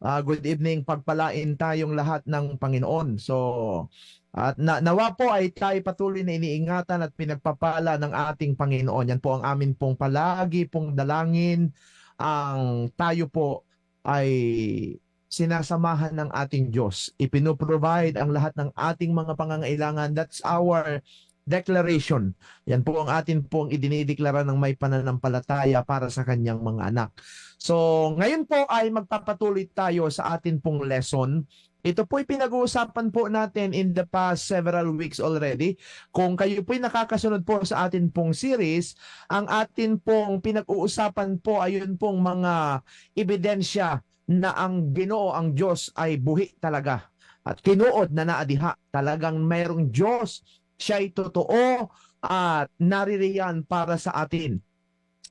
Good evening, pagpalain tayong lahat ng Panginoon. At nawa po ay tayo patuloy na iniingatan at pinagpapala ng ating Panginoon. Yan po ang amin pong palagi pong dalangin. Ang tayo po ay sinasamahan ng ating Diyos. Ipinoprovide ang lahat ng ating mga pangangailangan. That's our declaration. Yan po ang atin pong idinideklara ng may pananampalataya para sa kanyang mga anak. So, ngayon po ay magpapatuloy tayo sa atin pong lesson. Ito po ay pinag-uusapan po natin in the past several weeks already. Kung kayo po ay nakakasunod po sa atin pong series, ang atin pong pinag-uusapan po ay yun pong mga ebidensya na ang Ginoo, ang Diyos ay buhi talaga. At kinuod na naadiha. Talagang mayroong Diyos, siya'y totoo at naririyan para sa atin.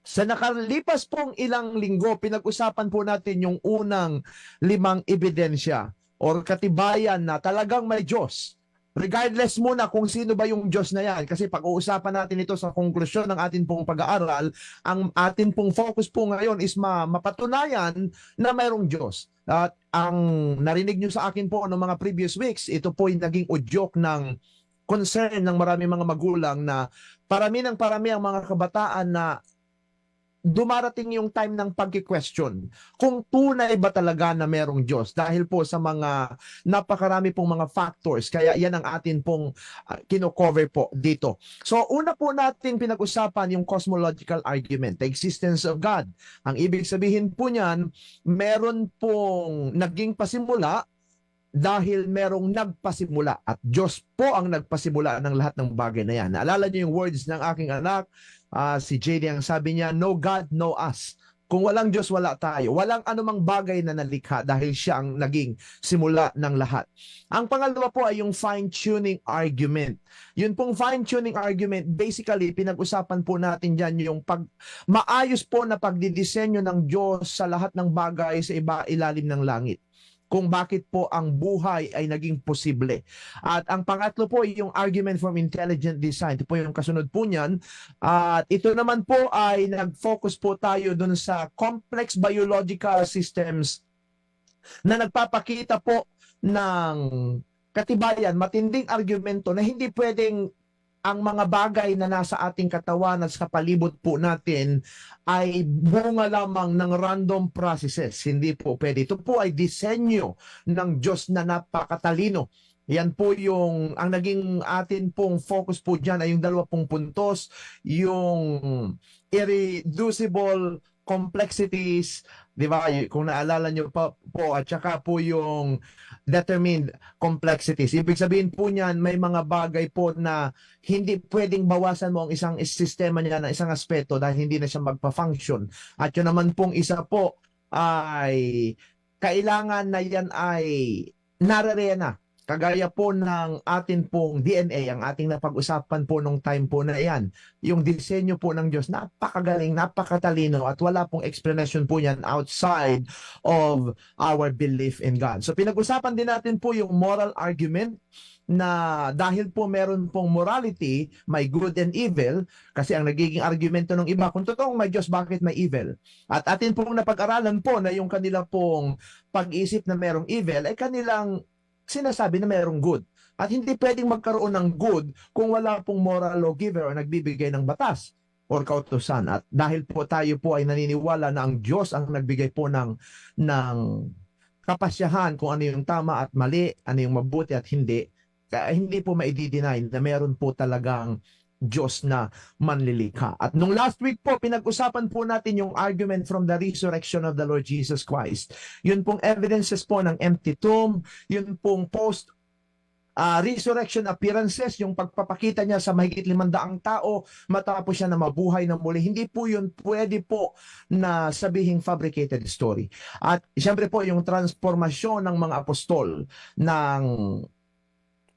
Sa nakalipas pong ilang linggo, pinag-usapan po natin yung unang 5 ebidensya or katibayan na talagang may Diyos. Regardless muna kung sino ba yung Diyos na yan, kasi pag-uusapan natin ito sa konklusyon ng atin pong pag-aaral, ang atin pong focus po ngayon is mapatunayan na mayroong Diyos. At ang narinig nyo sa akin po noong mga previous weeks, ito po ay naging udyok ng concern ng marami mga magulang na parami ang mga kabataan na dumarating yung time ng pag-question kung tunay ba talaga na merong Diyos dahil po sa mga napakarami pong mga factors. Kaya yan ang atin pong kino-cover po dito. So una po natin pinag-usapan yung cosmological argument, the existence of God. Ang ibig sabihin po niyan, meron pong naging pasimula dahil merong nagpasimula at Diyos po ang nagpasimula ng lahat ng bagay na yan. Naalala niyo yung words ng aking anak, si JD, ang sabi niya, no God, no us. Kung walang Diyos, wala tayo. Walang anumang bagay na nalikha dahil siya ang naging simula ng lahat. Ang pangalawa po ay yung fine-tuning argument. Yun pong fine-tuning argument, basically, pinag-usapan po natin dyan yung maayos po na pagdidisenyo ng Diyos sa lahat ng bagay sa ilalim ng langit, kung bakit po ang buhay ay naging posible. At ang pangatlo po yung argument from intelligent design. Ito po yung kasunod po niyan. At ito naman po ay nag-focus po tayo dun sa complex biological systems na nagpapakita po ng katibayan, matinding argumento na hindi pwedeng ang mga bagay na nasa ating katawan at sa palibot po natin ay bunga lamang ng random processes. Hindi po pwede. Ito po ay disenyo ng Diyos na napakatalino. Yan po yung, ang naging atin pong focus po dyan ay yung 2 puntos, yung irreducible complexities, di ba? Kung naalala nyo pa po, at saka po yung determined complexities. Ibig sabihin po niyan, may mga bagay po na hindi pwedeng bawasan mo ang isang sistema niya na isang aspeto dahil hindi na siya magpa-function. At yun naman pong isa po ay kailangan na yan ay nararena. Kagaya po ng atin pong DNA, ang ating napag-usapan po nung time po na yan, yung disenyo po ng Diyos, napakagaling, napakatalino, at wala pong explanation po yan outside of our belief in God. So pinag-usapan din natin po yung moral argument, na dahil po meron pong morality, may good and evil, kasi ang nagiging argumento ng iba, kung totoong may Diyos, bakit may evil? At atin pong napag-aralan po na yung kanila pong pag-isip na merong evil, ay kanilang sinasabi na mayroong good. At hindi pwedeng magkaroon ng good kung wala pong moral lawgiver o nagbibigay ng batas or kautusan. At dahil po tayo po ay naniniwala na ang Diyos ang nagbigay po ng kapasyahan kung ano yung tama at mali, ano yung mabuti at hindi, kaya hindi po maidi-deny na meron po talagang Diyos na manlilikha. At nung last week po, pinag-usapan po natin yung argument from the resurrection of the Lord Jesus Christ. Yun pong evidences po ng empty tomb, yun pong resurrection appearances, yung pagpapakita niya sa mahigit 500 tao matapos siya na mabuhay na muli. Hindi po yun pwede po na sabihing fabricated story. At siyempre po yung transformasyon ng mga apostol ng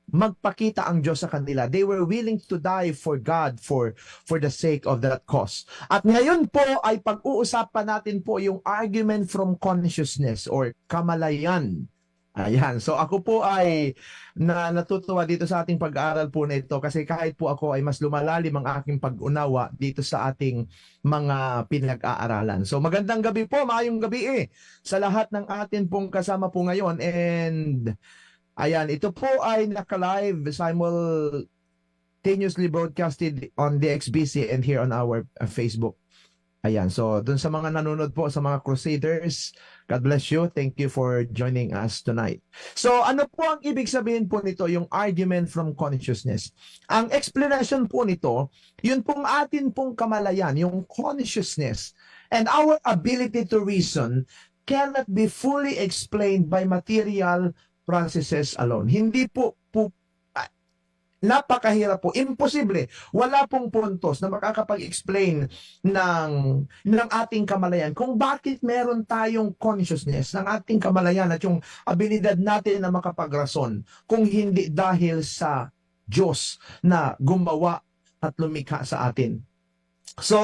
magpakita ang Diyos sa kanila. They were willing to die for God for the sake of that cause. At ngayon po ay pag-uusapan natin po yung argument from consciousness or kamalayan. Ayan. So ako po ay natutuwa dito sa ating pag-aaral po na ito kasi kahit po ako ay mas lumalalim ang aking pag-unawa dito sa ating mga pinag-aaralan. So magandang gabi po, maayong gabi sa lahat ng atin pong kasama po ngayon. And ayan, ito po ay naka-live simultaneously broadcasted on the XBC and here on our Facebook. Ayan, so dun sa mga nanonood po, sa mga Crusaders, God bless you. Thank you for joining us tonight. So ano po ang ibig sabihin po nito, yung argument from consciousness? Ang explanation po nito, yun pong atin pong kamalayan, yung consciousness, and our ability to reason cannot be fully explained by material processes alone. Hindi po napakahirap po, imposible. Wala pong puntos na makakapag-explain ng ating kamalayan kung bakit meron tayong consciousness ng ating kamalayan at yung abilidad natin na makapagrason kung hindi dahil sa Diyos na gumawa at lumikha sa atin. So,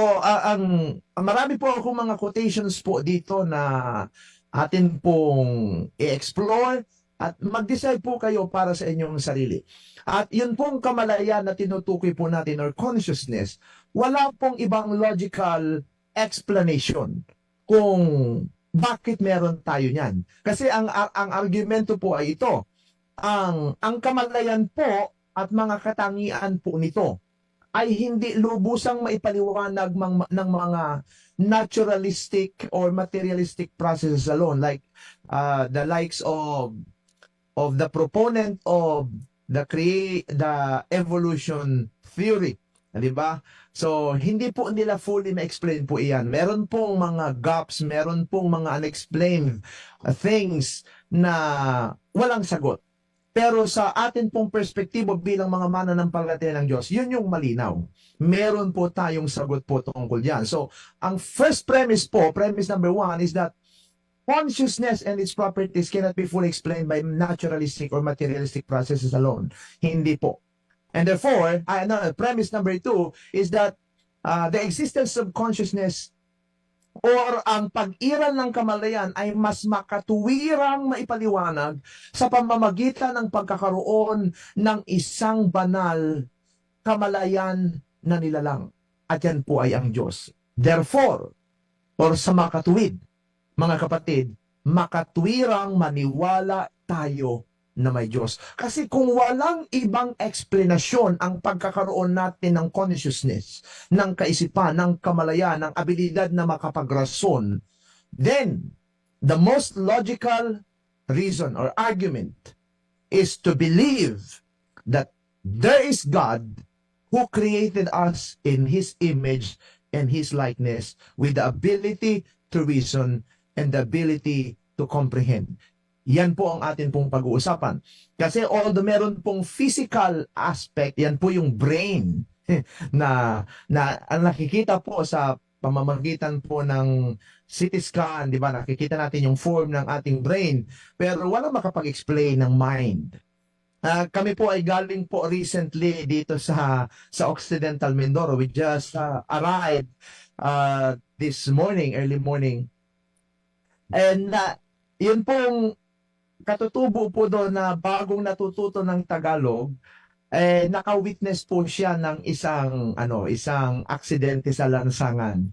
marami po akong mga quotations po dito na atin pong i-explore at mag-decide po kayo para sa inyong sarili. At yun pong kamalayan na tinutukoy po natin or consciousness, wala pong ibang logical explanation kung bakit meron tayo niyan. Kasi ang argumento po ay ito. Ang kamalayan po at mga katangian po nito ay hindi lubusang maipaliwanag ng mga naturalistic or materialistic processes alone, like the likes of the proponent of the evolution theory, di ba? So hindi po nila fully ma-explain po iyan. Meron pong mga gaps, meron pong mga unexplained things na walang sagot. Pero sa atin pong perspektibo bilang mga mananampalataya ng Diyos, yun yung malinaw. Meron po tayong sagot po tungkol yan. So ang first premise po, premise number 1 is that consciousness and its properties cannot be fully explained by naturalistic or materialistic processes alone. Hindi po. And therefore, premise number 2 is that the existence of consciousness or ang pag-iral ng kamalayan ay mas makatuwirang maipaliwanag sa pamamagitan ng pagkakaroon ng isang banal kamalayan na nilalang. At yan po ay ang Diyos. Therefore, or sa makatuwid, mga kapatid, makatwirang maniwala tayo na may Diyos. Kasi kung walang ibang eksplanasyon ang pagkakaroon natin ng consciousness, ng kaisipan, ng kamalayan, ng abilidad na makapagrason, then the most logical reason or argument is to believe that there is God who created us in His image and His likeness with the ability to reason and the ability to comprehend. Yan po ang atin pong pag-uusapan. Kasi although meron pong physical aspect, yan po yung brain na ang nakikita po sa pamamagitan po ng CT scan, di ba? Nakikita natin yung form ng ating brain, pero wala makapag-explain ng mind. Kami po ay galing po recently dito sa Occidental Mindoro. We just arrived this morning, early morning. And yun pong katutubo po doon na bagong natututo ng Tagalog, naka-witness po siya ng isang aksidente sa lansangan.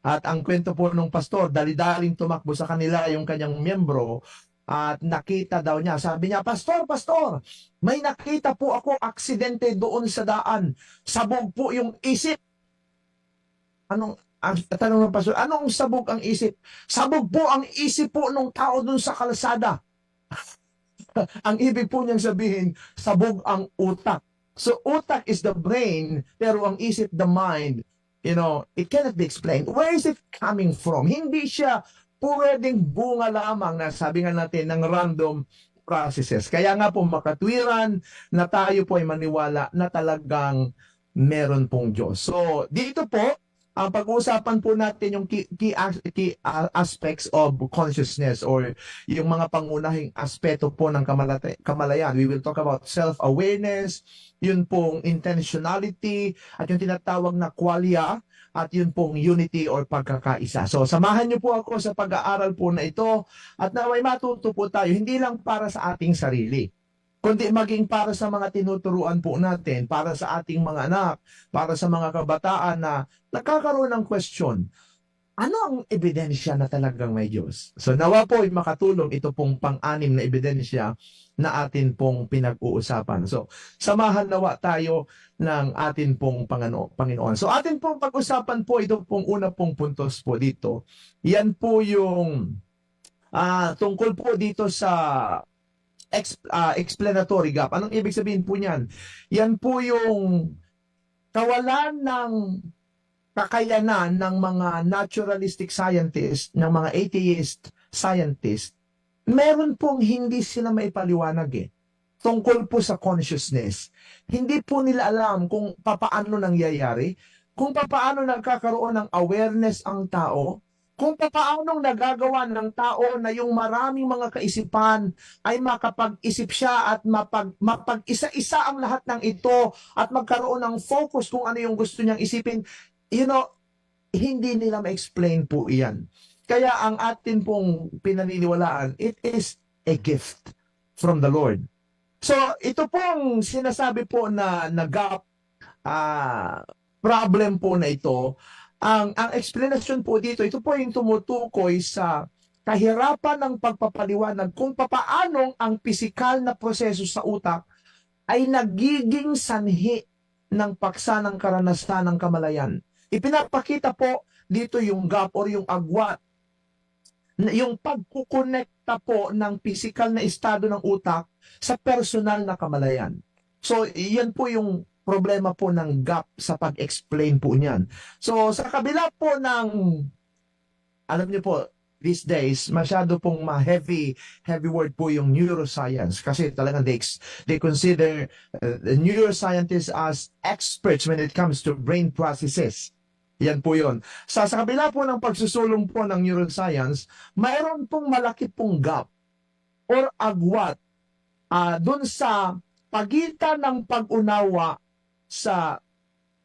At ang kwento po ng pastor, dali-daling tumakbo sa kanila yung kanyang miyembro at nakita daw niya. Sabi niya, Pastor, may nakita po ako aksidente doon sa daan. Sabog po yung isip. Tanong ng pastor, anong sabog ang isip? Sabog po ang isip po ng tao dun sa kalsada. Ang ibig po niyang sabihin, sabog ang utak. So utak is the brain, pero ang isip, the mind, it cannot be explained. Where is it coming from? Hindi siya pwedeng bunga lamang na sabi nga natin ng random processes. Kaya nga po makatwiran na tayo po ay maniwala na talagang meron pong Diyos. So dito po, ang pag-uusapan po natin yung key aspects of consciousness or yung mga pangunahing aspeto po ng kamalayan. We will talk about self-awareness, yun pong intentionality, at yung tinatawag na qualia, at yun pong unity or pagkakaisa. So, samahan niyo po ako sa pag-aaral po na ito at naway matuto po tayo, hindi lang para sa ating sarili, kundi maging para sa mga tinuturuan po natin, para sa ating mga anak, para sa mga kabataan na nagkakaroon ng question, ano ang ebidensya na talagang may Diyos? So nawa po ay makatulong ito pong pang-anim na ebidensya na atin pong pinag-uusapan. So samahan nawa tayo ng atin pong Panginoon. So atin pong pag-usapan po ito pong una pong puntos po dito. Yan po yung tungkol po dito sa explanatory gap. Anong ibig sabihin po niyan? Yan po yung kawalan ng kakayanan ng mga naturalistic scientists, ng mga atheist scientists, meron pong hindi sila maipaliwanag tungkol po sa consciousness. Hindi po nila alam kung papaano nangyayari, kung papaano nagkakaroon ng awareness ang tao, kung paano nagagawa ng tao na yung maraming mga kaisipan ay makapag-isip siya at mapag-isa-isa ang lahat ng ito at magkaroon ng focus kung ano yung gusto niyang isipin. You know, hindi nila ma-explain po iyan. Kaya ang atin pong pinaniniwalaan, it is a gift from the Lord. So, ito pong sinasabi po na gap, problem po na ito, ang explanation po dito, ito po yung tumutukoy sa kahirapan ng pagpapaliwanag kung papaanong ang pisikal na proseso sa utak ay nagiging sanhi ng paksa ng karanasan ng kamalayan. Ipinapakita po dito yung gap or yung agwat, yung pagkukonekta po ng pisikal na estado ng utak sa personal na kamalayan. So, yan po yung problema po ng gap sa pag-explain po niyan. So, sa kabila po ng, alam niyo po, these days, masyado pong heavy word po yung neuroscience kasi talagang they consider the neuroscientists as experts when it comes to brain processes. Yan po yun. Sa kabila po ng pagsusulong po ng neuroscience, mayroon pong malaki pong gap or agwat dun sa pagitan ng pag-unawa sa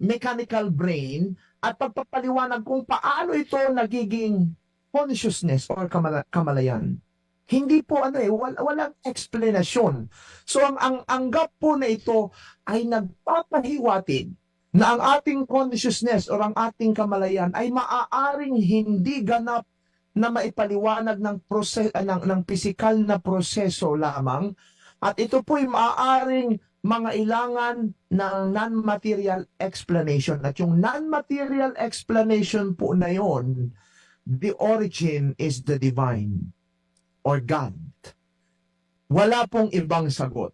mechanical brain at pagpapaliwanag kung paano ito nagiging consciousness or kamalayan. Hindi po walang explanation. So ang gap po na ito ay nagpapahiwatig na ang ating consciousness or ang ating kamalayan ay maaaring hindi ganap na maipaliwanag ng pisikal na proseso lamang, at ito po ay maaaring mga ilangan ng non-material explanation. At yung non-material explanation po na yon, the origin is the divine or God. Wala pong ibang sagot.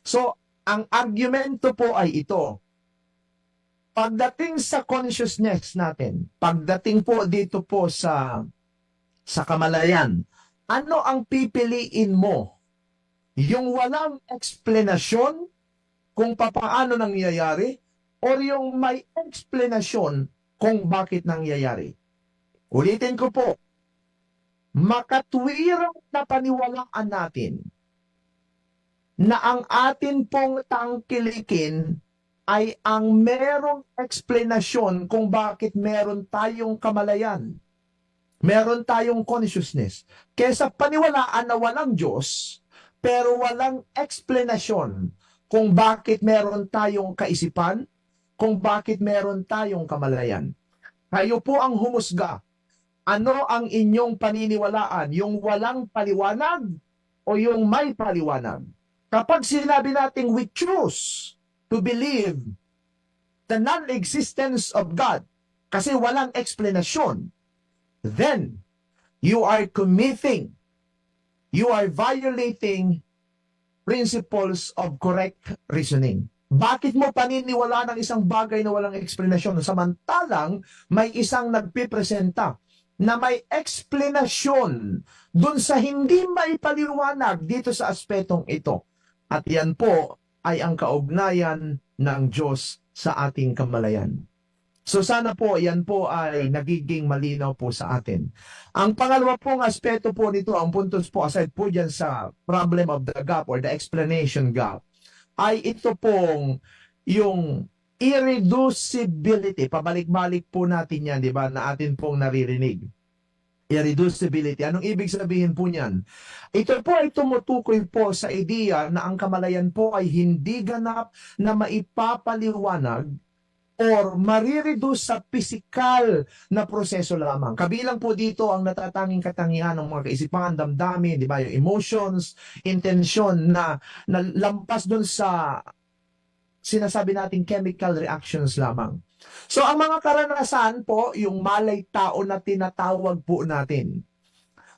So, ang argumento po ay ito. Pagdating sa consciousness natin, pagdating po dito po sa kamalayan, ano ang pipiliin mo? Yung walang explanation kung papaano nangyayari or yung may explanation kung bakit nangyayari? Ulitin ko po, makatwirang na paniwalaan natin na ang atin pong tangkilikin ay ang merong explanation kung bakit meron tayong kamalayan, meron tayong consciousness, kesa paniwalaan na walang Diyos pero walang explanation kung bakit meron tayong kaisipan, kung bakit meron tayong kamalayan. Kayo po ang humusga. Ano ang inyong paniniwalaan? Yung walang paliwanag o yung may paliwanag? Kapag sinabi natin we choose to believe the non-existence of God kasi walang explanation, then you are violating principles of correct reasoning. Bakit mo paniniwalaan ng isang bagay na walang explanation samantalang may isang nagpipresenta na may explanation dun sa hindi may paliwanag dito sa aspetong ito? At yan po ay ang kaugnayan ng Diyos sa ating kamalayan. So sana po yan po ay nagiging malinaw po sa atin. Ang pangalawa pong aspeto po nito, ang puntos po aside po dyan sa problem of the gap or the explanation gap, ay ito pong yung irreducibility. Pabalik-balik po natin yan, di ba, na atin pong naririnig. Irreducibility. Anong ibig sabihin po niyan? Ito po ay tumutukoy po sa ideya na ang kamalayan po ay hindi ganap na maipapaliwanag or marireduce sa pisikal na proseso lamang. Kabilang po dito ang natatanging katangian ng mga kaisipan, damdamin, di ba, yung emotions, intensyon na lampas dun sa sinasabi nating chemical reactions lamang. So ang mga karanasan po, yung malay tao na tinatawag po natin,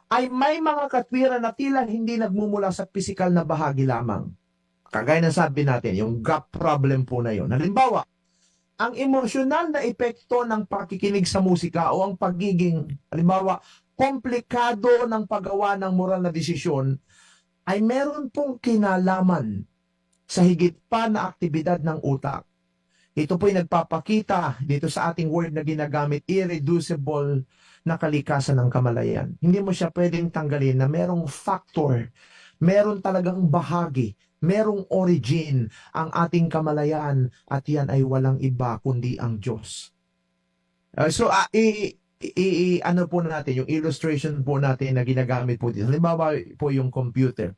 ay may mga katwiran na tila hindi nagmumula sa pisikal na bahagi lamang. Kagaya ng sabi natin, yung gap problem po na yun. Halimbawa, ang emosyonal na epekto ng pakikinig sa musika o ang pagiging, halimbawa, komplikado ng paggawa ng moral na desisyon ay meron pong kinalaman sa higit pa na aktibidad ng utak. Ito po'y nagpapakita dito sa ating word na ginagamit, irreducible na kalikasan ng kamalayan. Hindi mo siya pwedeng tanggalin na merong factor, meron talagang bahagi, merong origin ang ating kamalayan at yan ay walang iba kundi ang Diyos. Ano po natin, yung illustration po natin na ginagamit po dito. Halimbawa po yung computer.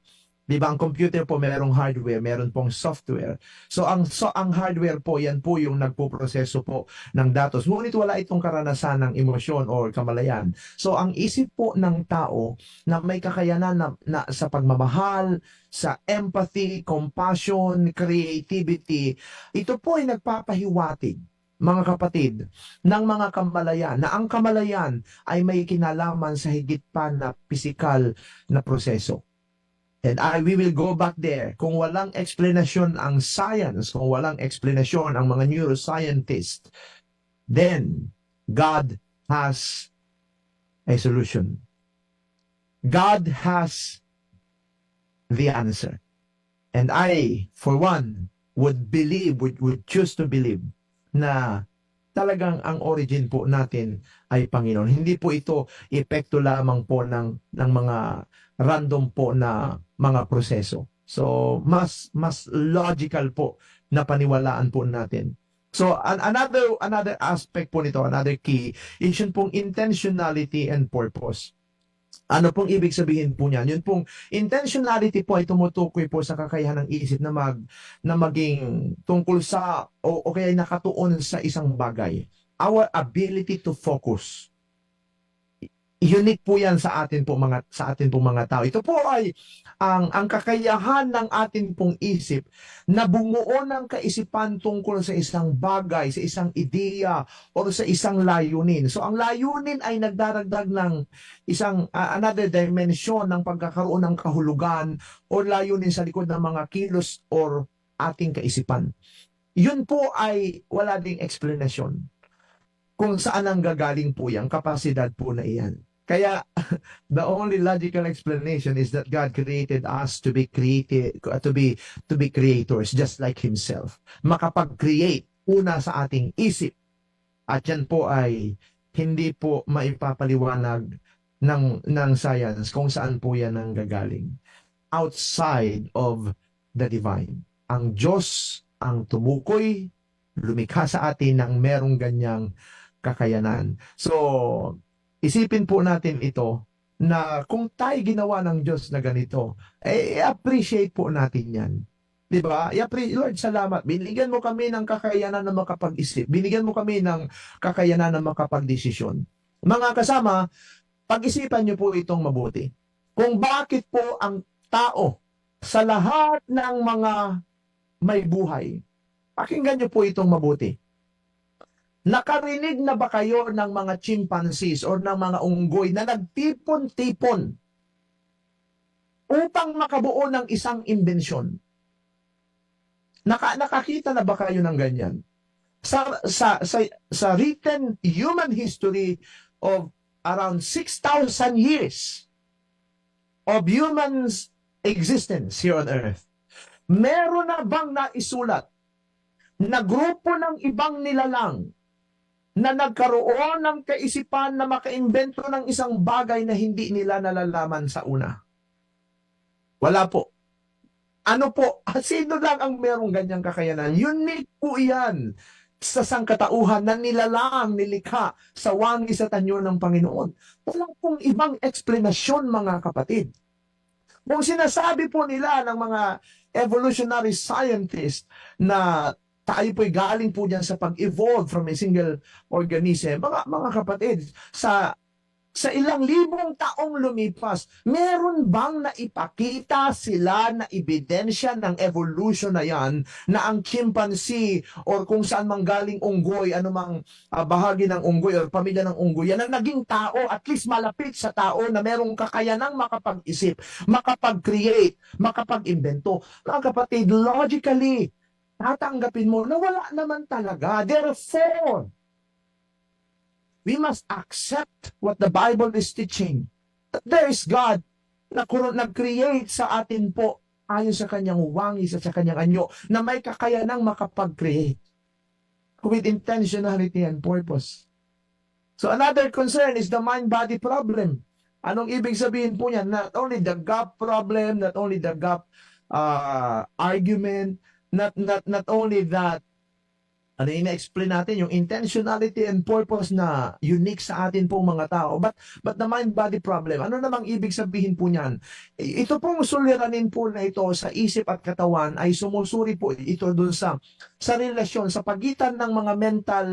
Di ba, ang computer po merong hardware, meron pong software. So ang hardware po, yan po yung nagpo-proseso po ng datos. Ngunit wala itong karanasan ng emosyon or kamalayan. So ang isip po ng tao na may kakayanan na sa pagmamahal, sa empathy, compassion, creativity, ito po ay nagpapahiwatig, mga kapatid, ng mga kamalayan, na ang kamalayan ay may kinalaman sa higit pa na pisikal na proseso. And we will go back there. Kung walang explanation ang science, kung walang explanation ang mga neuroscientists, then God has a solution. God has the answer. And I, for one, would choose to believe na talagang ang origin po natin ay Panginoon. Hindi po ito epekto lamang po ng mga random po na mga proseso. So, mas logical po na paniwalaan po natin. So, another aspect po nito, another key, is yun pong intentionality and purpose. Ano pong ibig sabihin po niyan? Yun pong intentionality po ay tumutukoy po sa kakayahan ng isip na maging tungkol sa o kaya nakatuon sa isang bagay. Our ability to focus. Unique po yan sa atin po mga tao. Ito po ay ang kakayahan ng atin pong isip na bumuo ng kaisipan tungkol sa isang bagay, sa isang ideya, o sa isang layunin. So ang layunin ay nagdaragdag ng isang another dimension ng pagkakaroon ng kahulugan o layunin sa likod ng mga kilos or ating kaisipan. Yun po ay wala ding explanation kung saan ang gagaling po yung kapasidad po na iyan. Kaya, the only logical explanation is that God created us to be creators, just like Himself. Makapag-create una sa ating isip. At yan po ay hindi po maipapaliwanag ng science kung saan po yan ang gagaling. Outside of the divine. Ang Diyos ang tumukoy, lumikha sa atin ng merong ganyang kakayanan. So, isipin po natin ito na kung tayo ginawa ng Diyos na ganito, appreciate po natin yan. Diba? Lord, salamat. Binigyan mo kami ng kakayanan na makapag-isip. Binigyan mo kami ng kakayanan na makapag-desisyon. Mga kasama, pag-isipan niyo po itong mabuti. Kung bakit po ang tao sa lahat ng mga may buhay, pakinggan niyo po itong mabuti. Nakarinig na ba kayo ng mga chimpanzees or ng mga unggoy na nagtipon-tipon upang makabuo ng isang imbensyon? Nakakita na ba kayo ng ganyan? Sa written human history of around 6,000 years of humans existence here on earth, meron na bang naisulat na grupo ng ibang nilalang na nagkaroon ng kaisipan na makaimbento ng isang bagay na hindi nila nalalaman sa una? Wala po. Ano po? Sino lang ang merong ganyang kakayanan? Unique po yan sa sangkatauhan na nilalang, nilikha sa wangis at anyo ng Panginoon. Walang pong ibang eksplanasyon, mga kapatid. Kung sinasabi po nila ng mga evolutionary scientists na tayo po'y galing po dyan sa pag-evolve from a single organism, mga kapatid, sa ilang libong taong lumipas, meron bang naipakita sila na ebidensya ng evolution na yan na ang chimpanzee or kung saan mang galing unggoy, anumang bahagi ng unggoy or pamilya ng unggoy, yan ang naging tao, at least malapit sa tao na merong kakayanang makapag-isip, makapag-create, makapag-invento. Mga kapatid, logically, tatanggapin mo na wala naman talaga. Therefore, we must accept what the Bible is teaching. That there is God na nag-create sa atin po ayon sa kanyang wangis at sa kanyang anyo na may kakayanang makapag-create with intentionality and purpose. So another concern is the mind-body problem. Anong ibig sabihin po niyan? Not only the gap problem, not only the gap argument, not only that, ano ina-explain natin, yung intentionality and purpose na unique sa atin pong mga tao. But the mind-body problem, ano namang ibig sabihin po niyan? Ito pong suliranin po na ito sa isip at katawan ay sumusuri po ito dun sa relasyon sa pagitan ng mga mental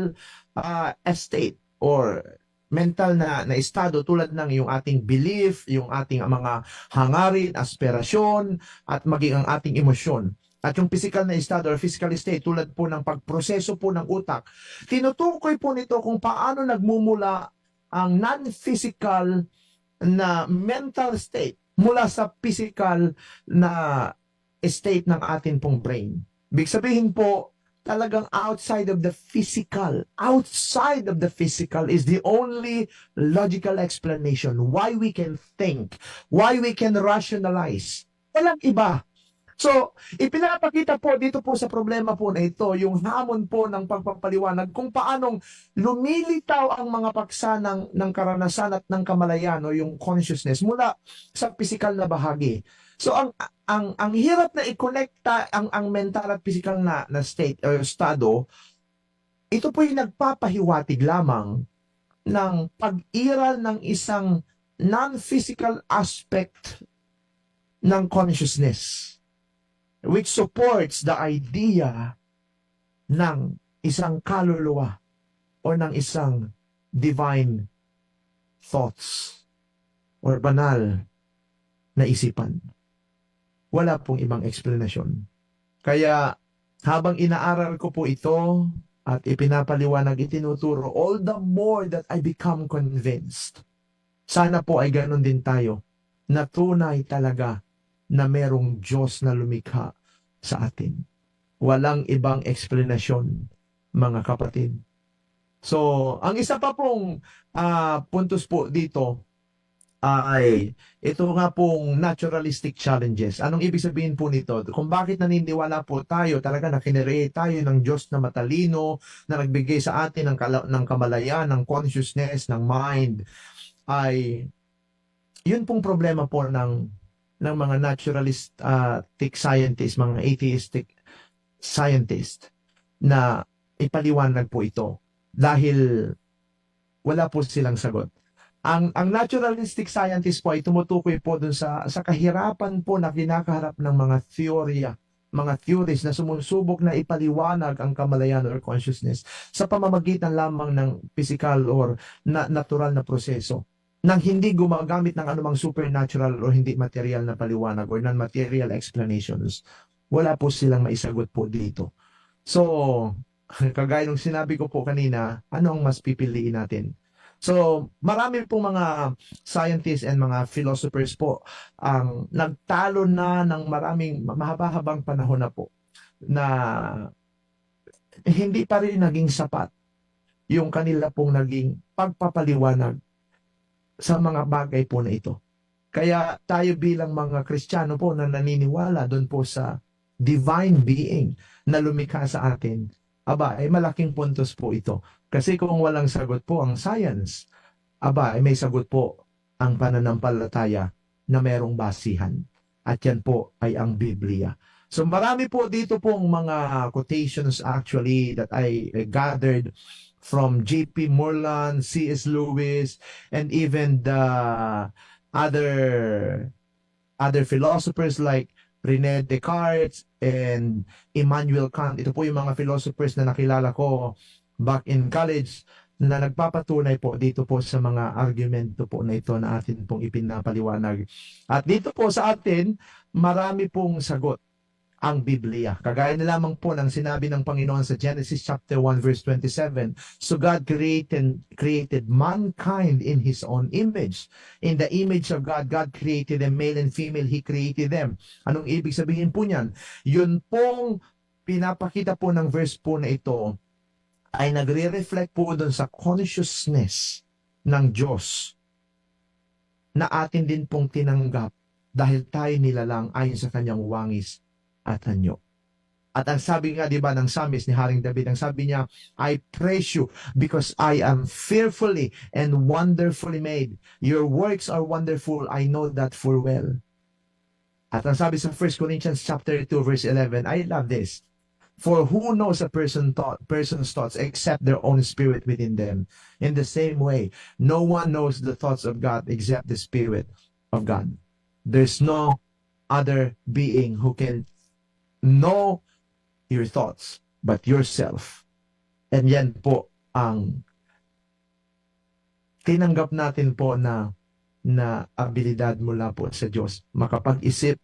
state or mental na estado tulad ng yung ating belief, yung ating mga hangarin, aspirasyon, at maging ang ating emosyon. At yung physical na estado or physical state tulad po ng pagproseso po ng utak, tinutukoy po nito kung paano nagmumula ang non-physical na mental state mula sa physical na state ng atin pong brain. Ibig sabihin po, talagang outside of the physical is the only logical explanation why we can think, why we can rationalize. Walang iba. So, ipinapakita po dito po sa problema po na ito, yung hamon po ng pagpapaliwanag kung paanong lumilitaw ang mga paksa ng karanasan at ng kamalayan o yung consciousness mula sa physical na bahagi. So, ang hirap na i-connecta ang mental at physical na state o estado, ito po yung nagpapahiwatig lamang ng pag-iral ng isang non-physical aspect ng consciousness, which supports the idea ng isang kaluluwa o ng isang divine thoughts or banal na isipan. Wala pong ibang eksplanasyon. Kaya habang inaaral ko po ito at ipinapaliwanag, itinuturo, all the more that I become convinced. Sana po ay ganun din tayo, na tunay talaga na merong Diyos na lumikha sa atin. Walang ibang eksplanasyon, mga kapatid. So, ang isa pa pong puntos po dito ay ito nga pong naturalistic challenges. Anong ibig sabihin po nito? Kung bakit naniniwala po tayo talaga na kinreate tayo ng Diyos na matalino, na nagbigay sa atin ng kamalayan, ng consciousness, ng mind, ay yun pong problema po ng mga naturalistic scientists, mga atheistic scientists, na ipaliwanag po ito dahil wala po silang sagot. Ang naturalistic scientists po ay tumutukoy po dun sa kahirapan po na kinakaharap ng mga theories na sumusubok na ipaliwanag ang kamalayan or consciousness sa pamamagitan lamang ng physical or natural na proseso, nang hindi gumagamit ng anumang supernatural or hindi material na paliwanag or non-material explanations. Wala po silang maisagot po dito. So, kagaya ng sinabi ko po kanina, ano ang mas pipiliin natin? So, marami pong mga scientists and mga philosophers po ang nagtalo na ng maraming mahaba-habang panahon na po na hindi pa rin naging sapat yung kanila pong naging pagpapaliwanag sa mga bagay po na ito. Kaya tayo bilang mga Kristiyano po na naniniwala doon po sa divine being na lumikha sa atin, aba, ay malaking puntos po ito. Kasi kung walang sagot po ang science, aba, ay may sagot po ang pananampalataya na merong basihan. At yan po ay ang Biblia. So marami po dito pong mga quotations actually that I gathered from J.P. Moreland, C.S. Lewis, and even the other other philosophers like René Descartes and Immanuel Kant. Ito po yung mga philosophers na nakilala ko back in college na nagpapatunay po dito po sa mga argumento po na ito na atin pong ipinapaliwanag. At dito po sa atin, marami pong sagot ang Biblia. Kagaya na lamang po ng sinabi ng Panginoon sa Genesis chapter 1 verse 27. So God created mankind in His own image. In the image of God, God created them, male and female, He created them. Anong ibig sabihin po niyan? Yun pong pinapakita po ng verse po na ito ay nagre-reflect po doon sa consciousness ng Diyos na atin din pong tinanggap dahil tayo nilalang ayon sa kanyang wangis at anyo. At ang sabi nga, di ba, ng psalmist ni Haring David, ang sabi niya, I praise you because I am fearfully and wonderfully made. Your works are wonderful. I know that full well. At ang sabi sa 1 Corinthians chapter 2 verse 11, I love this. For who knows a person's thoughts except their own spirit within them? In the same way, no one knows the thoughts of God except the Spirit of God. There's no other being who can know your thoughts but yourself. And yan po ang tinanggap natin po na abilidad mula po sa Diyos. Makapag-isip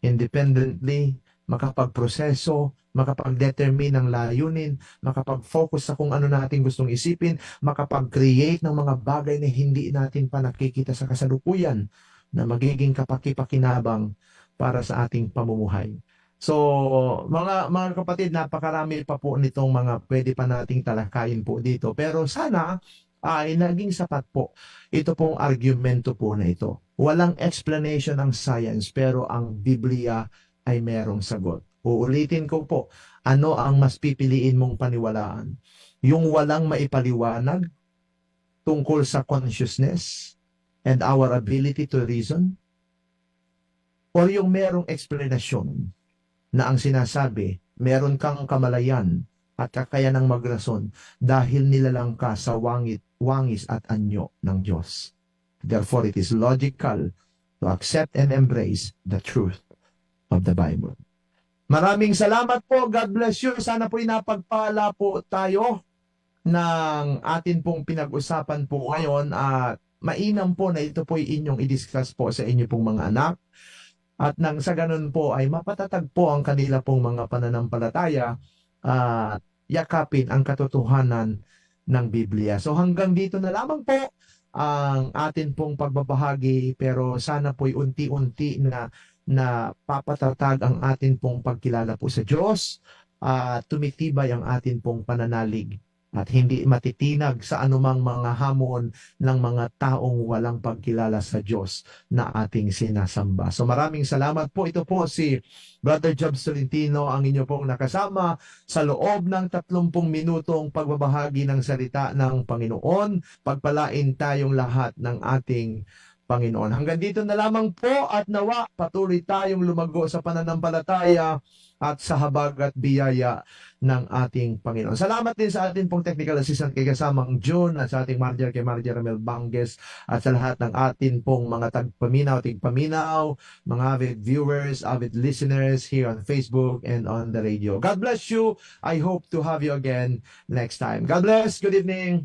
independently, makapag-proseso, makapag-determine ng layunin, makapag-focus sa kung ano natin gustong isipin, makapag-create ng mga bagay na hindi natin pa nakikita sa kasalukuyan na magiging kapaki-pakinabang para sa ating pamumuhay. So, mga kapatid, napakarami pa po nitong mga pwede pa nating talakayin po dito. Pero sana ay naging sapat po ito pong argumento po na ito. Walang explanation ang science, pero ang Biblia ay merong sagot. Uulitin ko po, ano ang mas pipiliin mong paniwalaan? Yung walang maipaliwanag tungkol sa consciousness and our ability to reason? Or yung merong explanation na ang sinasabi, meron kang kamalayan at kakayanang magrason dahil nilalang ka sa wangis at anyo ng Diyos. Therefore, it is logical to accept and embrace the truth of the Bible. Maraming salamat po. God bless you. Sana po'y napagpala po tayo ng atin pong pinag-usapan po ngayon at mainam po na ito po'y inyong i-discuss po sa inyo pong mga anak. At nang sa ganun po ay mapatatag po ang kanila pong mga pananampalataya at yakapin ang katotohanan ng Biblia. So hanggang dito na lamang po ang atin pong pagbabahagi, pero sana po'y unti-unti na papatatag ang atin pong pagkilala po sa Diyos at tumitibay ang atin pong pananalig at hindi matitinag sa anumang mga hamon ng mga taong walang pagkilala sa Diyos na ating sinasamba. So maraming salamat po. Ito po si Brother Job Solentino, ang inyo pong nakasama sa loob ng 30 minutong pagbabahagi ng salita ng Panginoon. Pagpalain tayong lahat ng ating Panginoon. Hanggang dito na lamang po at nawa patuloy tayong lumago sa pananampalataya at sa habag at biyaya ng ating Panginoon. Salamat din sa ating pong technical assistant kay kasamang June at sa ating manager kay Manager Ramel Banges at sa lahat ng atin pong mga tagpaminaw, tigpaminaw, mga avid viewers, avid listeners here on Facebook and on the radio. God bless you. I hope to have you again next time. God bless. Good evening.